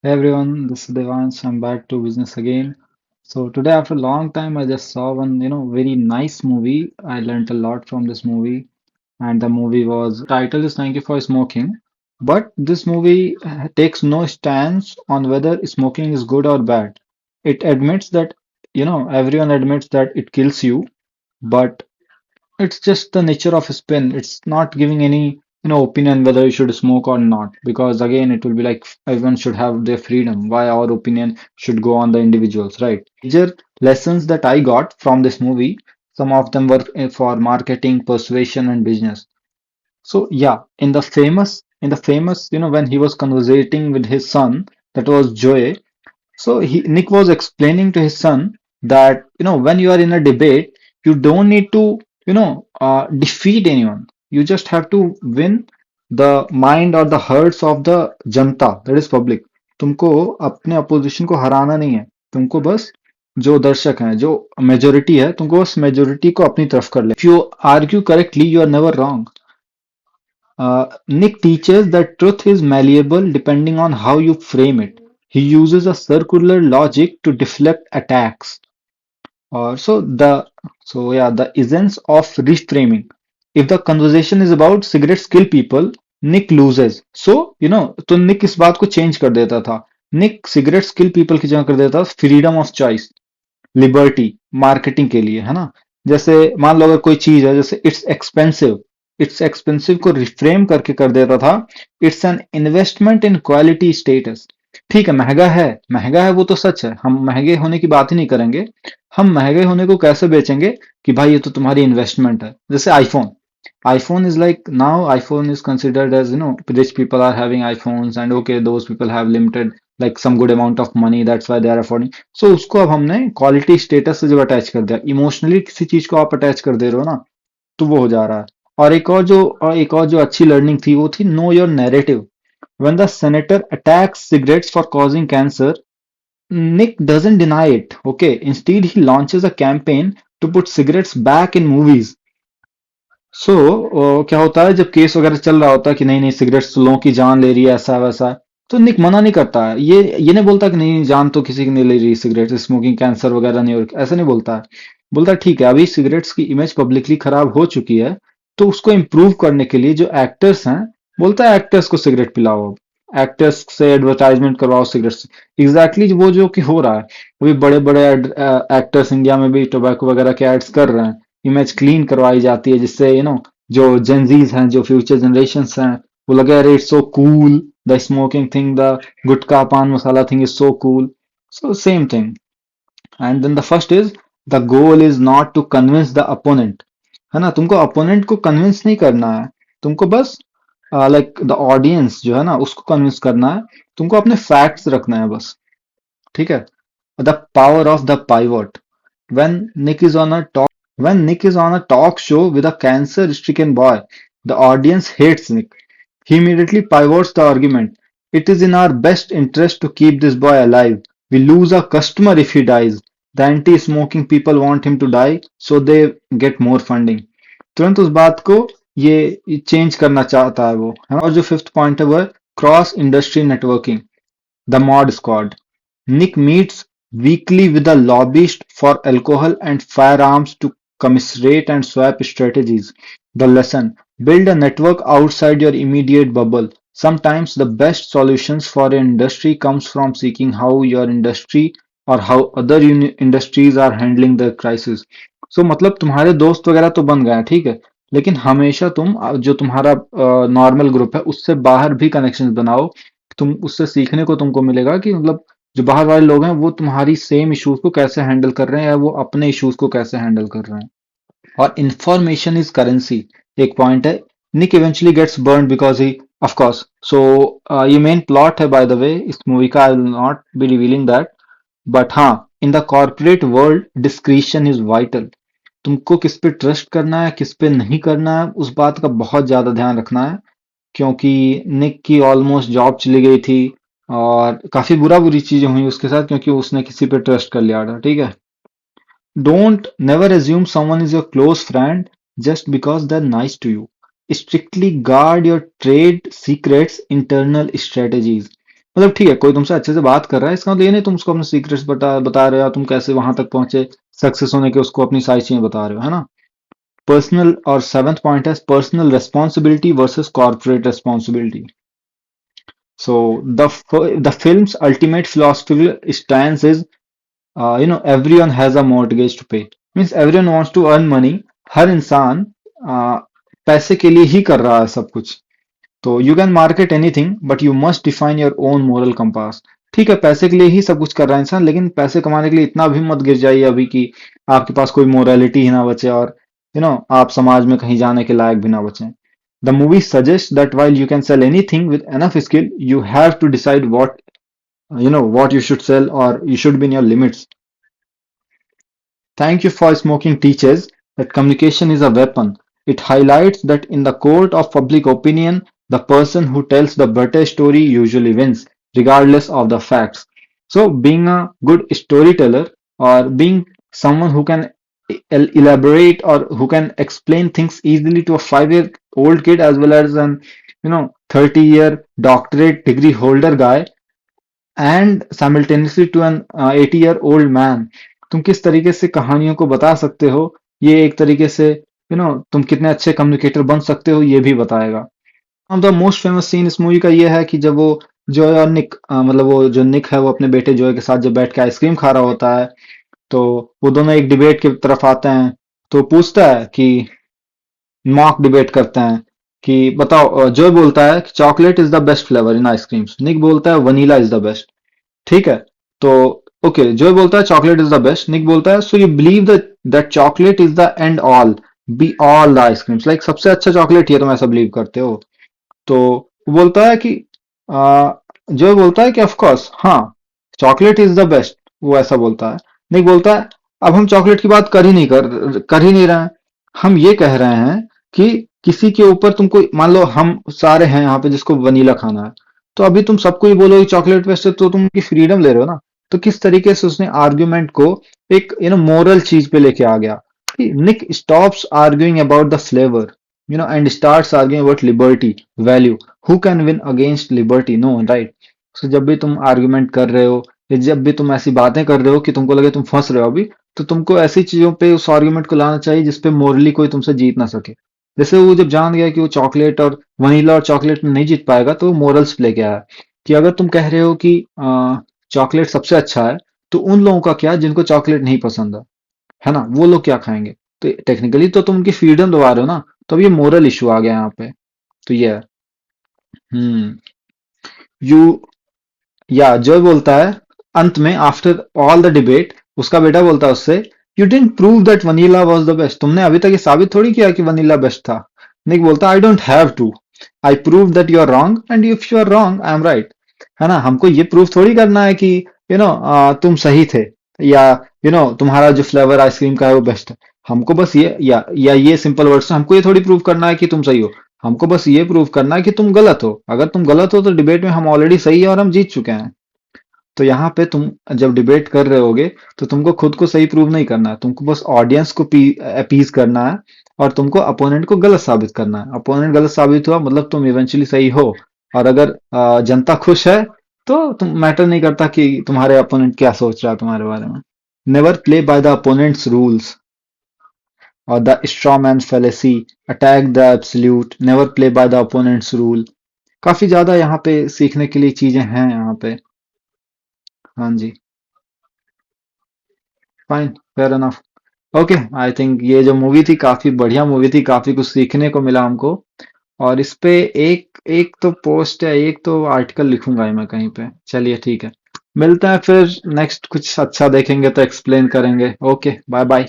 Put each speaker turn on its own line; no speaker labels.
Hey everyone, this is Devansh. I'm back to business again. So today, after a long time, I just saw one, very nice movie. I learned a lot from this movie, and the movie was title is Thank You for Smoking. But this movie takes no stance on whether smoking is good or bad. It admits that, everyone admits that it kills you, but it's just the nature of spin. It's not giving any, opinion whether you should smoke or not. Because again, it will be like everyone should have their freedom. Why our opinion should go on the individuals, right? Major lessons that I got from this movie, some of them were for marketing, persuasion, and business. So yeah, in the famous, when he was conversating with his son, that was Joey. So Nick was explaining to his son that, when you are in a debate, you don't need to, defeat anyone. You just have to win the mind or the hearts of the Janata, that is public. तुमको अपने opposition को हराना नहीं है. तुमको बस जो दर्शक हैं, जो मेजोरिटी है, तुमको बस मेजोरिटी को अपनी तरफ कर ले. If you argue correctly, you are never wrong. Nick teaches that truth is malleable depending on how you frame it. He uses a circular logic to deflect attacks. Uh, so the the essence of reframing. If the conversation is about cigarettes kill people, Nick loses. So तो Nick इस बात को change कर देता था. Nick cigarettes kill people की जगह कर देता था freedom of choice. Liberty marketing के लिए है ना जैसे मान लो अगर कोई चीज है जैसे इट्स एक्सपेंसिव को रिफ्रेम करके कर देता था it's an investment in quality status ठीक है महंगा है वो तो सच है हम महंगे होने की बात ही नहीं करेंगे हम महंगे होने को कैसे बेचेंगे कि भाई ये तो तुम्हारी इन्वेस्टमेंट है जैसे iPhone iPhone is like now iPhone is considered as rich people are having iPhones and okay those people have limited like some good amount of money that's why they are affording so उसको अब हमने quality status से जब attach कर दिया emotionally किसी चीज को आप अटैच कर दे रहे हो ना तो वो हो जा रहा है और एक और जो अच्छी लर्निंग थी वो थी know your narrative when the senator attacks cigarettes for causing cancer Nick doesn't deny it okay instead he launches a campaign to put cigarettes back in movies सो क्या होता है जब केस वगैरह चल रहा होता है कि नहीं नहीं सिगरेट लोगों की जान ले रही है ऐसा वैसा तो निक मना नहीं करता है ये नहीं बोलता कि नहीं जान तो किसी की नहीं ले रही सिगरेट स्मोकिंग कैंसर वगैरह नहीं हो ऐसा नहीं बोलता है बोलता है ठीक है अभी सिगरेट्स की इमेज पब्लिकली खराब हो चुकी है तो उसको इम्प्रूव करने के लिए जो एक्टर्स हैं बोलता है एक्टर्स को सिगरेट पिलाओ एक्टर्स से एडवर्टाइजमेंट करवाओ सिगरेट से एग्जैक्टली वो जो कि हो रहा है अभी बड़े बड़े एक्टर्स इंडिया में भी टोबैको वगैरह के एड्स कर रहे हैं इमेज क्लीन करवाई जाती है जिससे जो जेनजीज हैं जो फ्यूचर जनरेशंस हैं वो लगे अरे it's so cool the smoking thing the gutkha paan masala thing is so cool so same thing and then the first is the goal is not to convince the opponent है ना तुमको अपोनेंट को कन्विंस नहीं करना है तुमको बस लाइक द ऑडियंस जो है ना उसको कन्विंस करना है तुमको अपने फैक्ट्स रखना है बस ठीक है the power of the pivot when Nick is on a talk when Nick is on a talk show with a cancer-stricken boy, the audience hates Nick. He immediately pivots the argument. It is in our best interest to keep this boy alive. We lose a customer if he dies. The anti-smoking people want him to die, so they get more funding. तुरंत उस बात को ये change करना चाहता है वो है और जो फिफ्थ पॉइंट है वो है cross industry networking the mod squad Nick meets weekly with a lobbyist for alcohol and firearms to commiserate and swap strategies. The lesson: build a network outside your immediate bubble. Sometimes the best solutions for an industry comes from seeking how your industry or how other industries are handling the crisis. So मतलब तुम्हारे दोस्त वगैरह तो बन गए हैं ठीक है लेकिन हमेशा तुम जो तुम्हारा नॉर्मल ग्रुप है उससे बाहर भी कनेक्शंस बनाओ तुम उससे सीखने को तुमको मिलेगा कि मतलब जो बाहर वाले लोग हैं वो तुम्हारी सेम इश्यूज को कैसे हैंडल कर रहे हैं या वो अपने इश्यूज को कैसे हैंडल कर रहे हैं और इंफॉर्मेशन इज करेंसी एक पॉइंट है Nick eventually gets burn because he of course so ये मेन प्लॉट है बाय द वे इस मूवी का I will not be revealing that but हाँ in the corporate world discretion is vital तुमको किस पे ट्रस्ट करना है किस पे नहीं करना है उस बात का बहुत ज्यादा ध्यान रखना है क्योंकि निक की ऑलमोस्ट जॉब चली गई थी और काफी बुरी चीजें हुई उसके साथ क्योंकि उसने किसी पे ट्रस्ट कर लिया था ठीक है don't never assume someone is your close friend just because they're nice to you strictly guard your trade secrets internal strategies मतलब ठीक है, कोई तुमसे अच्छे से बात कर रहा है, इसका मतलब ये नहीं तुम उसको अपने सीक्रेट्स बता बता रहे हो, या तुम कैसे वहां तक पहुंचे सक्सेस होने के, उसको अपनी सारी चीजें बता रहे हो, है ना। पर्सनल, और सेवंथ पॉइंट है personal responsibility versus corporate responsibility. So the film's ultimate philosophical stance is, everyone has a mortgage to pay. Means everyone wants to earn money. हर इंसान पैसे के लिए ही कर रहा है सब कुछ. तो you can market anything but you must define your own moral compass. ठीक है, पैसे के लिए ही सब कुछ कर रहा है इंसान, लेकिन पैसे कमाने के लिए इतना भी मत गिर जाइए अभी कि आपके पास कोई मोरालिटी ही ना बचे, और आप समाज में कहीं जाने के लायक भी ना बचे. The movie suggests that while you can sell anything with enough skill, you have to decide what you should sell, or you should be in your limits. Thank You for Smoking teaches that communication is a weapon. It highlights that in the court of public opinion, the person who tells the better story usually wins, regardless of the facts. So, being a good storyteller, or being someone who can elaborate, or who can explain things easily to a 5-year-old kid, as well as an 30-year doctorate degree holder guy, and simultaneously to an 80-year-old man, तुम किस तरीके से कहानियों को बता सकते हो, ये एक तरीके से तुम कितने अच्छे कम्युनिकेटर बन सकते हो, ये भी बताएगा. अब द मोस्ट फेमस सीन इस मूवी का ये है कि जब वो जॉय और निक, मतलब वो जो निक है वो अपने बेटे जॉय के साथ जब बैठ के आइसक्रीम खा रहा होता है, तो वो दोनों एक डिबेट की तरफ आते हैं. तो पूछता है कि मॉक डिबेट करते हैं कि बताओ, जॉय बोलता है कि chocolate is the best flavour in ice creams, Nick बोलता है वनीला इज द बेस्ट. ठीक है, तो ओके, जॉय बोलता है चॉकलेट इज द बेस्ट, निक बोलता है so you believe that chocolate is the end all, be all the ice creams, like सबसे अच्छा चॉकलेट ही है, तुम ऐसा बिलीव करते हो. तो वो बोलता है कि जॉय बोलता है कि ऑफ कोर्स हाँ, चॉकलेट इज द बेस्ट, वो ऐसा बोलता है. निक बोलता है अब हम चॉकलेट की बात कर ही नहीं रहे हैं, हम ये कह रहे हैं कि किसी के ऊपर तुमको, मान लो हम सारे हैं यहाँ पे जिसको वनीला खाना है, तो अभी तुम सबको ही बोलो कि चॉकलेट बेस्ट है, तो तुम उनकी फ्रीडम ले रहे हो ना. तो किस तरीके से उसने आर्ग्यूमेंट को एक मोरल चीज पे लेके आ गया. Nick stops arguing about the flavour, and starts arguing about liberty, value. Who can win against liberty? No, right? So जब भी तुम आर्ग्यूमेंट कर रहे हो, या जब भी तुम ऐसी बातें कर रहे हो कि तुमको लगे तुम फंस रहे हो अभी, तो तुमको ऐसी चीजों पे उस आर्ग्यूमेंट को लाना चाहिए जिसपे मोरली कोई तुमसे जीत ना सके. जैसे वो जब जान गया कि वो चॉकलेट और वनीला और चॉकलेट में नहीं जीत पाएगा, तो वो मोरल्स लेके आया कि अगर तुम कह रहे हो कि चॉकलेट सबसे अच्छा है, तो उन लोगों का क्या जिनको चॉकलेट नहीं पसंद है ना, वो लोग क्या खाएंगे. तो टेक्निकली तो तुम उनकी फ्रीडम दबा रहे हो ना. तो अब ये मोरल इशू आ गया यहाँ पे. तो ये है. हम्म. यू, या जो बोलता है अंत में, आफ्टर ऑल द डिबेट, उसका बेटा बोलता है उससे, you didn't prove that vanilla was the best, तुमने अभी तक ये साबित थोड़ी किया कि वनीला बेस्ट था. निक बोलता है I don't have to, I prove that you are wrong, and if you are wrong I am right. है ना, हमको ये प्रूव थोड़ी करना है कि तुम सही थे, या तुम्हारा जो फ्लेवर आइसक्रीम का है वो बेस्ट है. हमको बस ये, या ये सिंपल वर्ड्स, हमको ये थोड़ी प्रूव करना है कि तुम सही हो. हमको बस ये प्रूव करना है कि तुम गलत हो. अगर तुम गलत हो तो डिबेट में हम ऑलरेडी सही है और हम जीत चुके हैं. तो यहाँ पे तुम जब डिबेट कर रहे होगे, तो तुमको खुद को सही प्रूव नहीं करना है, तुमको बस ऑडियंस को अपीज करना है, और तुमको अपोनेंट को गलत साबित करना है. अपोनेंट गलत साबित हुआ मतलब तुम इवेंचुअली सही हो. और अगर जनता खुश है, तो तुम मैटर नहीं करता कि तुम्हारे अपोनेंट क्या सोच रहा है तुम्हारे बारे में. Never play by the opponent's rules, और the straw man fallacy, attack the absolute, never play by the opponent's rule. काफी ज्यादा यहाँ पे सीखने के लिए चीजें हैं यहाँ पे. हाँ जी. Fine, fair enough. Okay, I think ये जो मूवी थी काफी बढ़िया मूवी थी, काफी कुछ सीखने को मिला हमको. और इस पे एक एक तो पोस्ट है, एक तो आर्टिकल लिखूंगा ही मैं कहीं पे. चलिए ठीक है, मिलते हैं फिर नेक्स्ट, कुछ अच्छा देखेंगे तो एक्सप्लेन करेंगे. Okay, bye bye.